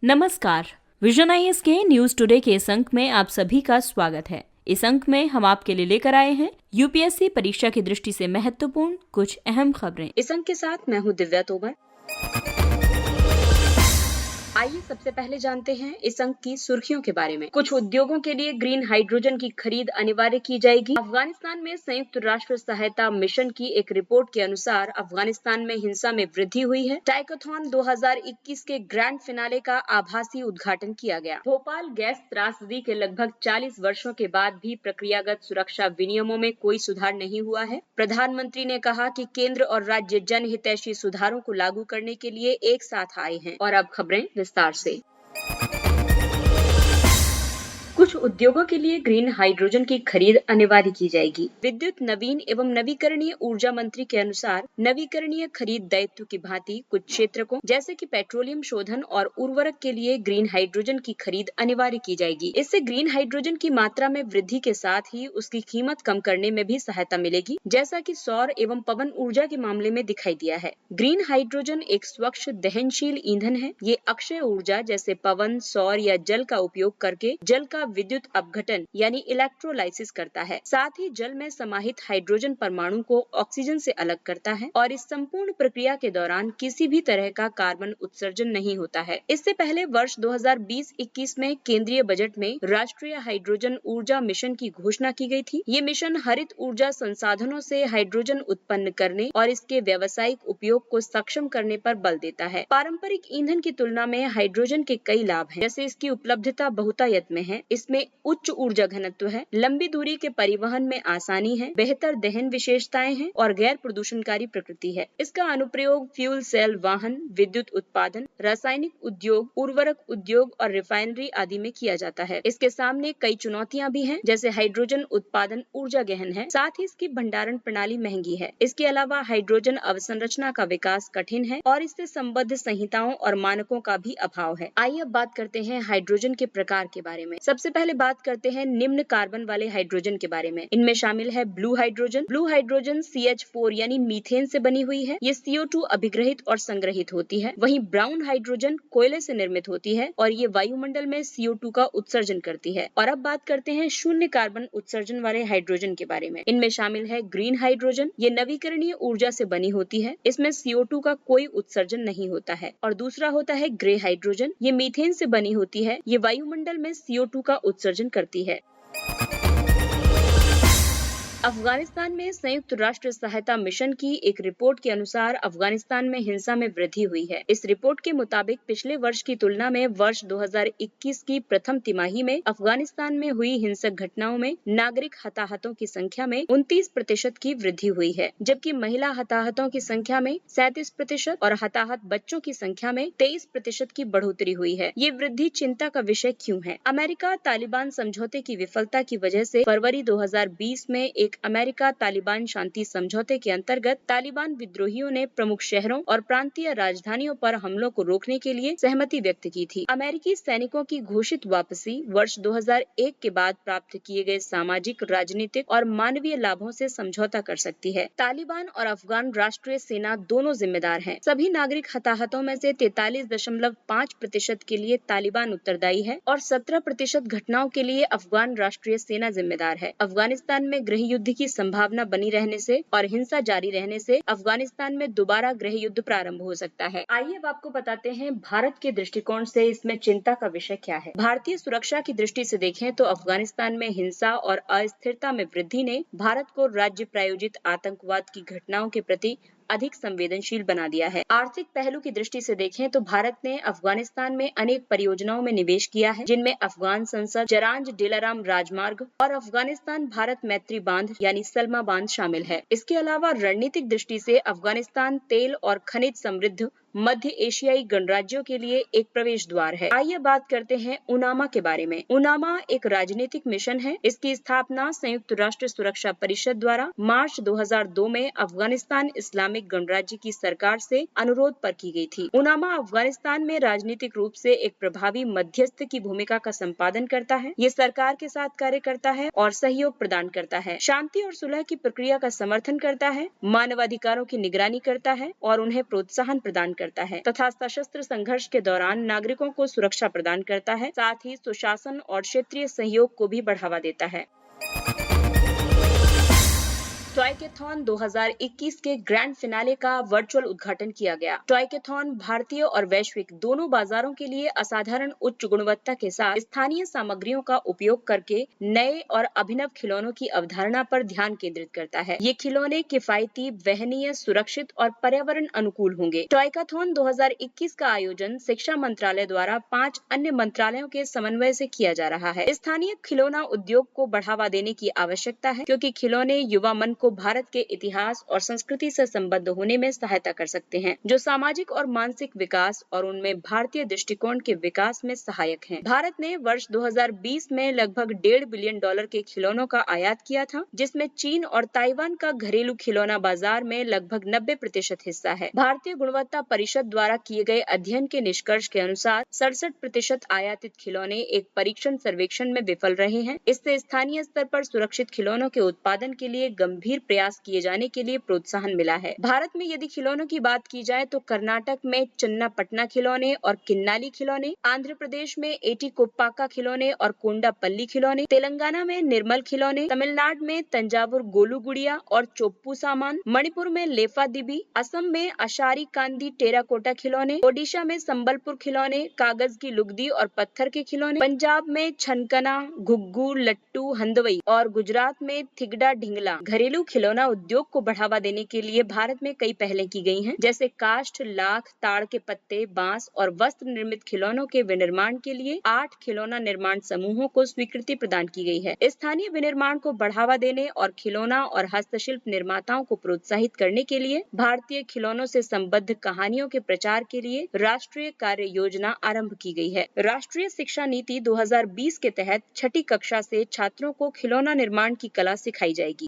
नमस्कार। Vision IAS के news today के इस अंक में आप सभी का स्वागत है। इस अंक में हम आपके लिए लेकर आए हैं यूपीएससी परीक्षा की दृष्टि से महत्वपूर्ण कुछ अहम खबरें। इस अंक के साथ मैं हूँ दिव्या तोमर। आइए सबसे पहले जानते हैं इस अंक की सुर्खियों के बारे में। कुछ उद्योगों के लिए ग्रीन हाइड्रोजन की खरीद अनिवार्य की जाएगी। अफगानिस्तान में संयुक्त राष्ट्र सहायता मिशन की एक रिपोर्ट के अनुसार अफगानिस्तान में हिंसा में वृद्धि हुई है। टाइकोथॉन 2021 के ग्रैंड फिनाले का आभासी उद्घाटन किया गया। भोपाल गैस त्रासदी के लगभग 40 वर्षों के बाद भी प्रक्रियागत सुरक्षा विनियमों में कोई सुधार नहीं हुआ है। प्रधानमंत्री ने कहा कि केंद्र और राज्य जनहितैषी सुधारों को लागू करने के लिए एक साथ आए हैं। और अब खबरें विस्तार से। कुछ उद्योगों के लिए ग्रीन हाइड्रोजन की खरीद अनिवार्य की जाएगी। विद्युत नवीन एवं नवीकरणीय ऊर्जा मंत्री के अनुसार नवीकरणीय खरीद दायित्व की भांति कुछ क्षेत्रकों जैसे कि पेट्रोलियम शोधन और उर्वरक के लिए ग्रीन हाइड्रोजन की खरीद अनिवार्य की जाएगी। इससे ग्रीन हाइड्रोजन की मात्रा में वृद्धि के साथ ही उसकी कीमत कम करने में भी सहायता मिलेगी, जैसा कि सौर एवं पवन ऊर्जा के मामले में दिखाई दिया है। ग्रीन हाइड्रोजन एक स्वच्छ दहनशील ईंधन है। ये अक्षय ऊर्जा जैसे पवन, सौर या जल का उपयोग करके जल का विद्युत अपघटन यानी इलेक्ट्रोलाइसिस करता है। साथ ही जल में समाहित हाइड्रोजन परमाणु को ऑक्सीजन से अलग करता है और इस संपूर्ण प्रक्रिया के दौरान किसी भी तरह का कार्बन उत्सर्जन नहीं होता है। इससे पहले वर्ष 2020-21 में केंद्रीय बजट में राष्ट्रीय हाइड्रोजन ऊर्जा मिशन की घोषणा की गई थी। ये मिशन हरित ऊर्जा संसाधनों से हाइड्रोजन उत्पन्न करने और इसके व्यावसायिक उपयोग को सक्षम करने पर बल देता है। पारंपरिक ईंधन की तुलना में हाइड्रोजन के कई लाभ हैं, जैसे इसकी उपलब्धता बहुतायत में है, इसमें उच्च ऊर्जा घनत्व है, लंबी दूरी के परिवहन में आसानी है, बेहतर दहन विशेषताएं हैं और गैर प्रदूषणकारी प्रकृति है। इसका अनुप्रयोग फ्यूल सेल वाहन, विद्युत उत्पादन, रासायनिक उद्योग, उर्वरक उद्योग और रिफाइनरी आदि में किया जाता है। इसके सामने कई चुनौतियां भी हैं, जैसे हाइड्रोजन उत्पादन ऊर्जा गहन है, साथ ही इसकी भंडारण प्रणाली महंगी है। इसके अलावा हाइड्रोजन अवसंरचना का विकास कठिन है और इससे संबद्ध संहिताओं और मानकों का भी अभाव है। आइए अब बात करते हैं हाइड्रोजन के प्रकार के बारे में। सबसे पहले बात करते हैं निम्न कार्बन वाले हाइड्रोजन के बारे में। इनमें शामिल है blue hydrogen. Blue hydrogen CH4 यानी मीथेन से बनी हुई है। ये CO2 अभिग्रहित और संग्रहित होती है। वहीं ब्राउन हाइड्रोजन कोयले से निर्मित होती है और ये वायुमंडल में CO2 का उत्सर्जन करती है। और अब बात करते हैं शून्य कार्बन उत्सर्जन वाले हाइड्रोजन के बारे में। इनमें शामिल है ग्रीन हाइड्रोजन। ये नवीकरणीय ऊर्जा से बनी होती है। इसमें CO2 का कोई उत्सर्जन नहीं होता है। और दूसरा होता है ग्रे हाइड्रोजन। ये मीथेन से बनी होती है। ये वायुमंडल में CO2 का उत्सर्जन करती है। अफगानिस्तान में संयुक्त राष्ट्र सहायता मिशन की एक रिपोर्ट के अनुसार अफगानिस्तान में हिंसा में वृद्धि हुई है। इस रिपोर्ट के मुताबिक पिछले वर्ष की तुलना में वर्ष 2021 की प्रथम तिमाही में अफगानिस्तान में हुई हिंसक घटनाओं में नागरिक हताहतों की संख्या में 29% की वृद्धि हुई है, जबकि महिला हताहतों की संख्या में 37% और हताहत बच्चों की संख्या में 23% की बढ़ोतरी हुई है। ये वृद्धि चिंता का विषय क्यों है? अमेरिका तालिबान समझौते की विफलता की वजह से फरवरी 2020 में एक अमेरिका तालिबान शांति समझौते के अंतर्गत तालिबान विद्रोहियों ने प्रमुख शहरों और प्रांतीय राजधानियों पर हमलों को रोकने के लिए सहमति व्यक्त की थी। अमेरिकी सैनिकों की घोषित वापसी वर्ष 2001 के बाद प्राप्त किए गए सामाजिक, राजनीतिक और मानवीय लाभों से समझौता कर सकती है। तालिबान और अफगान राष्ट्रीय सेना दोनों जिम्मेदार हैं। सभी नागरिक हताहतों में से 43.5% के लिए तालिबान उत्तरदायी है और 17% घटनाओं के लिए अफगान राष्ट्रीय सेना जिम्मेदार है। अफगानिस्तान में गृह युद्ध की संभावना बनी रहने से और हिंसा जारी रहने से अफगानिस्तान में दोबारा गृह युद्ध प्रारंभ हो सकता है। आइए अब आपको बताते हैं भारत के दृष्टिकोण से इसमें चिंता का विषय क्या है। भारतीय सुरक्षा की दृष्टि से देखें तो अफगानिस्तान में हिंसा और अस्थिरता में वृद्धि ने भारत को राज्य प्रायोजित आतंकवाद की घटनाओं के प्रति अधिक संवेदनशील बना दिया है। आर्थिक पहलू की दृष्टि से देखें तो भारत ने अफगानिस्तान में अनेक परियोजनाओं में निवेश किया है, जिनमें अफगान संसद, जरांज डिलाराम राजमार्ग और अफगानिस्तान भारत मैत्री बांध यानी सलमा बांध शामिल है। इसके अलावा रणनीतिक दृष्टि से अफगानिस्तान तेल और खनिज समृद्ध मध्य एशियाई गणराज्यों के लिए एक प्रवेश द्वार है। आइए बात करते हैं उनामा के बारे में। उनामा एक राजनीतिक मिशन है। इसकी स्थापना संयुक्त राष्ट्र सुरक्षा परिषद द्वारा मार्च 2002 में अफगानिस्तान इस्लामिक गणराज्य की सरकार से अनुरोध पर की गई थी। उनामा अफगानिस्तान में राजनीतिक रूप से एक प्रभावी मध्यस्थ की भूमिका का संपादन करता है। ये सरकार के साथ कार्य करता है और सहयोग प्रदान करता है, शांति और सुलह की प्रक्रिया का समर्थन करता है, मानवाधिकारों की निगरानी करता है और उन्हें प्रोत्साहन प्रदान करता है तथा सशस्त्र संघर्ष के दौरान नागरिकों को सुरक्षा प्रदान करता है, साथ ही सुशासन और क्षेत्रीय सहयोग को भी बढ़ावा देता है। टॉयकेथॉन 2021 के ग्रैंड फिनाले का वर्चुअल उद्घाटन किया गया। टॉयकेथॉन भारतीय और वैश्विक दोनों बाजारों के लिए असाधारण उच्च गुणवत्ता के साथ स्थानीय सामग्रियों का उपयोग करके नए और अभिनव खिलौनों की अवधारणा पर ध्यान केंद्रित करता है। ये खिलौने किफायती, वहनीय, सुरक्षित और पर्यावरण अनुकूल होंगे। टॉयकेथॉन 2021 का आयोजन शिक्षा मंत्रालय द्वारा 5 अन्य मंत्रालयों के समन्वय से किया जा रहा है। स्थानीय खिलौना उद्योग को बढ़ावा देने की आवश्यकता है, क्योंकि खिलौने युवा मन को भारत के इतिहास और संस्कृति से संबद्ध होने में सहायता कर सकते हैं, जो सामाजिक और मानसिक विकास और उनमें भारतीय दृष्टिकोण के विकास में सहायक हैं। भारत ने वर्ष 2020 में लगभग $1.5 बिलियन के खिलौनों का आयात किया था, जिसमें चीन और ताइवान का घरेलू खिलौना बाजार में लगभग 90% हिस्सा है। भारतीय गुणवत्ता परिषद द्वारा किए गए अध्ययन के निष्कर्ष के अनुसार 67% आयातित खिलौने एक परीक्षण सर्वेक्षण में विफल रहे हैं। इससे स्थानीय स्तर पर सुरक्षित खिलौनों के उत्पादन के लिए गंभीर प्रयास किए जाने के लिए प्रोत्साहन मिला है। भारत में यदि खिलौनों की बात की जाए तो कर्नाटक में चन्नापटना खिलौने और किन्नाली खिलौने, आंध्र प्रदेश में एटीकोप्पाका खिलौने और कोंडापल्ली खिलौने, तेलंगाना में निर्मल खिलौने, तमिलनाडु में तंजावुर गोलू गुड़िया और चोप्पू सामान, मणिपुर में लेफा दिबी, असम में अशारी कांदी टेराकोटा खिलौने, ओडिशा में संबलपुर खिलौने, कागज की लुगदी और पत्थर के खिलौने, पंजाब में छनकना, घुग्गू, लट्टू, हंदवई और गुजरात में थिगड़ा ढिंगला। घरेलू खिलौना उद्योग को बढ़ावा देने के लिए भारत में कई पहलें की गई हैं, जैसे काष्ठ, लाख, ताड़ के पत्ते, बांस और वस्त्र निर्मित खिलौनों के विनिर्माण के लिए 8 खिलौना निर्माण समूहों को स्वीकृति प्रदान की गई है। स्थानीय विनिर्माण को बढ़ावा देने और खिलौना और हस्तशिल्प निर्माताओं को प्रोत्साहित करने के लिए भारतीय खिलौनों से संबद्ध कहानियों के प्रचार के लिए राष्ट्रीय कार्य योजना आरंभ की गई है। राष्ट्रीय शिक्षा नीति 2020 के तहत 6ठी कक्षा से छात्रों को खिलौना निर्माण की कला सिखाई जाएगी।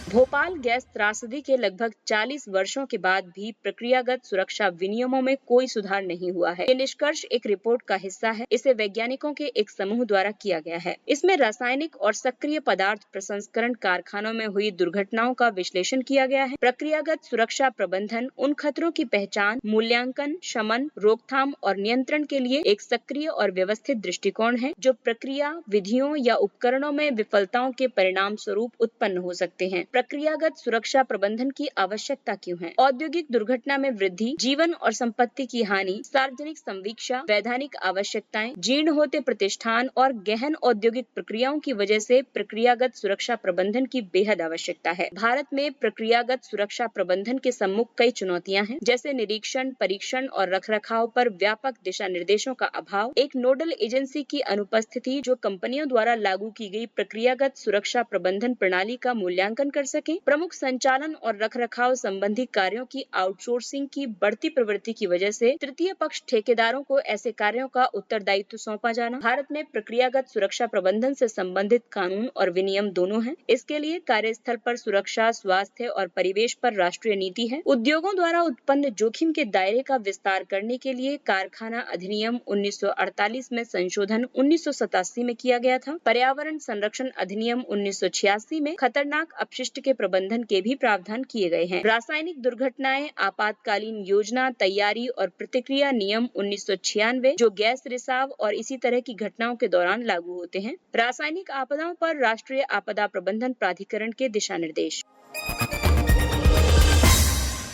भोपाल गैस त्रासदी के लगभग 40 वर्षों के बाद भी प्रक्रियागत सुरक्षा विनियमों में कोई सुधार नहीं हुआ है। ये निष्कर्ष एक रिपोर्ट का हिस्सा है। इसे वैज्ञानिकों के एक समूह द्वारा किया गया है। इसमें रासायनिक और सक्रिय पदार्थ प्रसंस्करण कारखानों में हुई दुर्घटनाओं का विश्लेषण किया गया है। प्रक्रियागत सुरक्षा प्रबंधन उन खतरों की पहचान, मूल्यांकन, शमन, रोकथाम और नियंत्रण के लिए एक सक्रिय और व्यवस्थित दृष्टिकोण है, जो प्रक्रिया, विधियों या उपकरणों में विफलताओं के परिणाम स्वरूप उत्पन्न हो सकते हैं। प्रक्रियागत सुरक्षा प्रबंधन की आवश्यकता क्यों है? औद्योगिक दुर्घटना में वृद्धि, जीवन और संपत्ति की हानि, सार्वजनिक संवीक्षा, वैधानिक आवश्यकताएं, जीर्ण होते प्रतिष्ठान और गहन औद्योगिक प्रक्रियाओं की वजह से प्रक्रियागत सुरक्षा प्रबंधन की बेहद आवश्यकता है। भारत में प्रक्रियागत सुरक्षा प्रबंधन के सम्मुख कई चुनौतियां हैं, जैसे निरीक्षण, परीक्षण और रखरखाव पर व्यापक दिशा निर्देशों का अभाव, एक नोडल एजेंसी की अनुपस्थिति जो कंपनियों द्वारा लागू की गई प्रक्रियागत सुरक्षा प्रबंधन प्रणाली का मूल्यांकन कर सके, प्रमुख संचालन और रखरखाव संबंधी कार्यों की आउटसोर्सिंग की बढ़ती प्रवृत्ति की वजह से तृतीय पक्ष ठेकेदारों को ऐसे कार्यों का उत्तरदायित्व सौंपा जाना। भारत में प्रक्रियागत सुरक्षा प्रबंधन से संबंधित कानून और विनियम दोनों हैं। इसके लिए कार्यस्थल पर सुरक्षा, स्वास्थ्य और परिवेश पर राष्ट्रीय नीति है। उद्योगों द्वारा उत्पन्न जोखिम के दायरे का विस्तार करने के लिए कारखाना अधिनियम 1948 में संशोधन 1987 में किया गया था। पर्यावरण संरक्षण अधिनियम 1986 में खतरनाक अपशिष्ट के प्रबंधन के भी प्रावधान किए गए हैं। रासायनिक दुर्घटनाएं आपातकालीन योजना, तैयारी और प्रतिक्रिया नियम 1996 जो गैस रिसाव और इसी तरह की घटनाओं के दौरान लागू होते हैं। रासायनिक आपदाओं पर राष्ट्रीय आपदा प्रबंधन प्राधिकरण के दिशा निर्देश।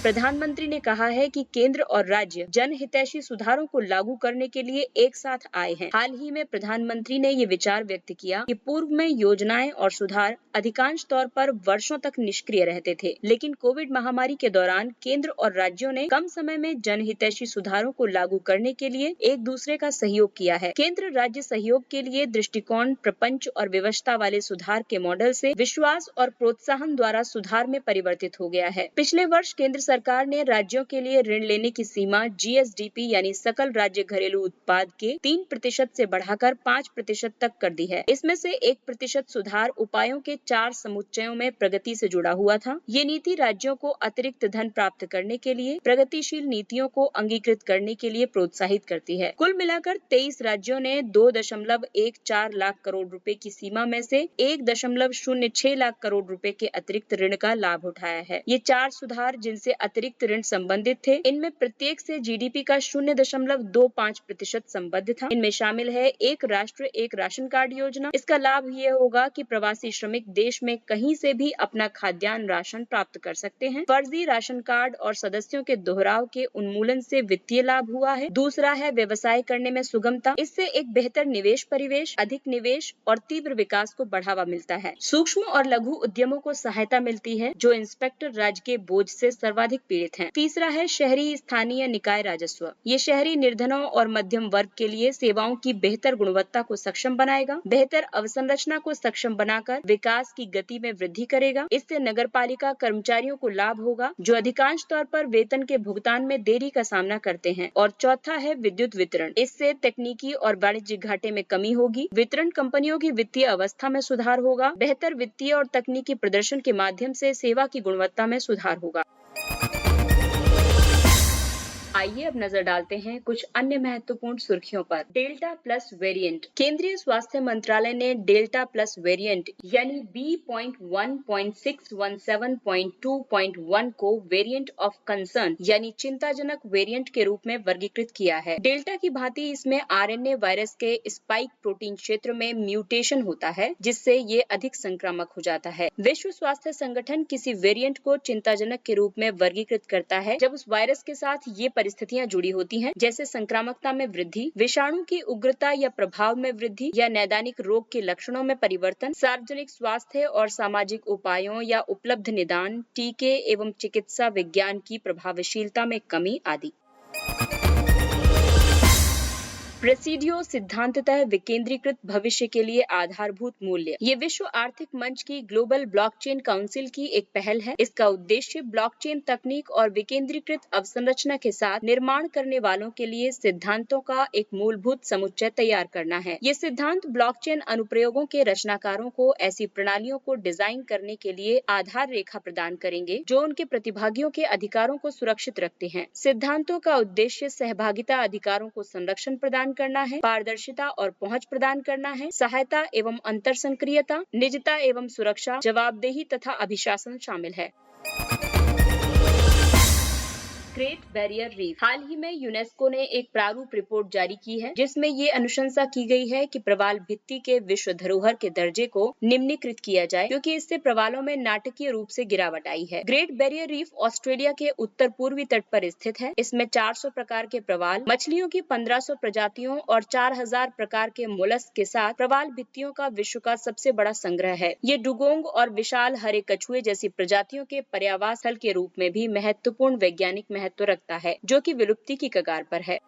प्रधानमंत्री ने कहा है कि केंद्र और राज्य जनहितैषी सुधारों को लागू करने के लिए एक साथ आए हैं। हाल ही में प्रधानमंत्री ने ये विचार व्यक्त किया कि पूर्व में योजनाएं और सुधार अधिकांश तौर पर वर्षों तक निष्क्रिय रहते थे, लेकिन कोविड महामारी के दौरान केंद्र और राज्यों ने कम समय में जनहितैषी सुधारों को लागू करने के लिए एक दूसरे का सहयोग किया है। केंद्र राज्य सहयोग के लिए दृष्टिकोण प्रपंच और व्यवस्था वाले सुधार के मॉडल से विश्वास और प्रोत्साहन द्वारा सुधार में परिवर्तित हो गया है। पिछले वर्ष केंद्र सरकार ने राज्यों के लिए ऋण लेने की सीमा GSDP यानी सकल राज्य घरेलू उत्पाद के 3% से बढ़ाकर 5% तक कर दी है। इसमें से 1% सुधार उपायों के 4 समुच्चयों में प्रगति से जुड़ा हुआ था। ये नीति राज्यों को अतिरिक्त धन प्राप्त करने के लिए प्रगतिशील नीतियों को अंगीकृत करने के लिए प्रोत्साहित करती है। कुल मिलाकर 23 राज्यों ने 2.14 लाख करोड़ रुपए की सीमा में से 1.06 लाख करोड़ रुपए के अतिरिक्त ऋण का लाभ उठाया है। ये 4 सुधार जिनसे अतिरिक्त ऋण संबंधित थे। इनमें प्रत्येक से जीडीपी का 0.25% संबद्ध था। इनमें शामिल है एक राष्ट्र एक राशन कार्ड योजना। इसका लाभ ये होगा कि प्रवासी श्रमिक देश में कहीं से भी अपना खाद्यान्न राशन प्राप्त कर सकते हैं। फर्जी राशन कार्ड और सदस्यों के दोहराव के उन्मूलन से वित्तीय लाभ हुआ है। दूसरा है व्यवसाय करने में सुगमता। इससे एक बेहतर निवेश परिवेश, अधिक निवेश और तीव्र विकास को बढ़ावा मिलता है। सूक्ष्म और लघु उद्यमों को सहायता मिलती है जो इंस्पेक्टर राज के बोझ से सर्वाधिक पीड़ित हैं। तीसरा है शहरी स्थानीय निकाय राजस्व। ये शहरी निर्धनों और मध्यम वर्ग के लिए सेवाओं की बेहतर गुणवत्ता को सक्षम बनाएगा, बेहतर अवसंरचना को सक्षम बनाकर विकास की गति में वृद्धि करेगा। इससे नगरपालिका कर्मचारियों को लाभ होगा जो अधिकांश तौर पर वेतन के भुगतान में देरी का सामना करते हैं। और चौथा है विद्युत वितरण। इससे तकनीकी और वाणिज्यिक घाटे में कमी होगी, वितरण कंपनियों की वित्तीय अवस्था में सुधार होगा, बेहतर वित्तीय और तकनीकी प्रदर्शन के माध्यम से सेवा की गुणवत्ता में सुधार होगा। आइए अब नजर डालते हैं कुछ अन्य महत्वपूर्ण सुर्खियों पर। Delta plus variant. केंद्रीय स्वास्थ्य मंत्रालय ने डेल्टा प्लस वेरिएंट यानी B.1.617.2.1 को वेरिएंट ऑफ कंसर्न यानी चिंताजनक वेरिएंट के रूप में वर्गीकृत किया है। डेल्टा की भांति इसमें आरएनए वायरस के स्पाइक प्रोटीन क्षेत्र में म्यूटेशन होता है, जिससे ये अधिक संक्रामक हो जाता है। विश्व स्वास्थ्य संगठन किसी वेरिएंट को चिंताजनक के रूप में वर्गीकृत करता है जब उस वायरस के साथ ये परिस्थितियां जुड़ी होती हैं, जैसे संक्रामकता में वृद्धि, विषाणु की उग्रता या प्रभाव में वृद्धि या नैदानिक रोग के लक्षणों में परिवर्तन, सार्वजनिक स्वास्थ्य और सामाजिक उपायों या उपलब्ध निदान, टीके एवं चिकित्सा विज्ञान की प्रभावशीलता में कमी आदि। प्रेसिडियो सिद्धांततः विकेंद्रीकृत भविष्य के लिए आधारभूत मूल्य। ये विश्व आर्थिक मंच की ग्लोबल ब्लॉकचेन काउंसिल की एक पहल है। इसका उद्देश्य ब्लॉकचेन तकनीक और विकेंद्रीकृत अवसंरचना के साथ निर्माण करने वालों के लिए सिद्धांतों का एक मूलभूत समुच्चय तैयार करना है। ये सिद्धांत ब्लॉकचेन अनुप्रयोगों के रचनाकारों को ऐसी प्रणालियों को डिजाइन करने के लिए आधार रेखा प्रदान करेंगे जो उनके प्रतिभागियों के अधिकारों को सुरक्षित रखते हैं। सिद्धांतों का उद्देश्य सहभागिता अधिकारों को संरक्षण प्रदान करना है, पारदर्शिता और पहुंच प्रदान करना है, सहायता एवं अंतर संक्रियता, निजता एवं सुरक्षा, जवाबदेही तथा अभिशासन शामिल है। Great Barrier Reef. हाल ही में यूनेस्को ने एक प्रारूप रिपोर्ट जारी की है जिसमें ये अनुशंसा की गई है कि प्रवाल भित्ति के विश्व धरोहर के दर्जे को निम्नीकृत किया जाए क्योंकि इससे प्रवालों में नाटकीय रूप से गिरावट आई है। ग्रेट बैरियर रीफ ऑस्ट्रेलिया के उत्तर पूर्वी तट पर स्थित है। इसमें 400 प्रकार के प्रवाल, मछलियों की 1500 प्रजातियों और 4000 प्रकार के मोलस्क के साथ प्रवाल भित्तियों का विश्व का सबसे बड़ा संग्रह है। ये डुगोंग और विशाल हरे कछुए जैसी प्रजातियों के पर्यावास स्थल के रूप में भी महत्वपूर्ण वैज्ञानिक महत्व रखता है जो कि विलुप्ति की कगार पर है।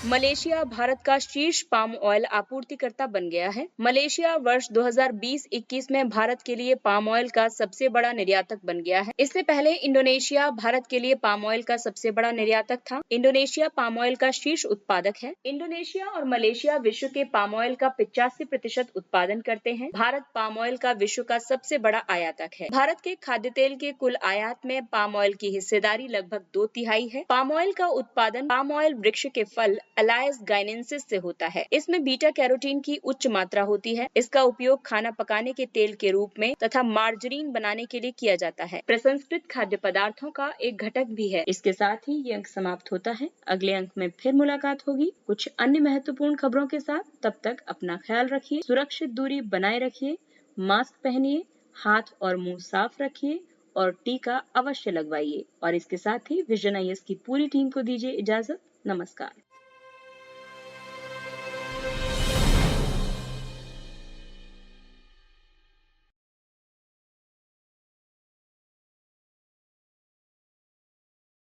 मलेशिया भारत का शीर्ष पाम ऑयल आपूर्तिकर्ता बन गया है। मलेशिया वर्ष 2020-21 में भारत के लिए पाम ऑयल का सबसे बड़ा निर्यातक बन गया है। इससे पहले इंडोनेशिया भारत के लिए पाम ऑयल का सबसे बड़ा निर्यातक था। इंडोनेशिया पाम ऑयल का शीर्ष उत्पादक है। इंडोनेशिया और मलेशिया विश्व के पाम ऑयल का 85% उत्पादन करते हैं। भारत पाम ऑयल का विश्व का सबसे बड़ा आयातक है। भारत के खाद्य तेल के कुल आयात में पाम ऑयल की हिस्सेदारी लगभग 2/3 है। पाम ऑयल का उत्पादन पाम ऑयल वृक्ष के फल अलायस गाइनेंसिस से होता है। इसमें बीटा कैरोटीन की उच्च मात्रा होती है। इसका उपयोग खाना पकाने के तेल के रूप में तथा मार्जरीन बनाने के लिए किया जाता है। प्रसंस्कृत खाद्य पदार्थों का एक घटक भी है। इसके साथ ही ये अंक समाप्त होता है। अगले अंक में फिर मुलाकात होगी कुछ अन्य महत्वपूर्ण खबरों के साथ। तब तक अपना ख्याल रखिए, सुरक्षित दूरी बनाए रखिए, मास्क पहनिए, हाथ और मुंह साफ रखिए और टीका अवश्य लगवाइए। और इसके साथ ही विजन IAS की पूरी टीम को दीजिए इजाजत। नमस्कार।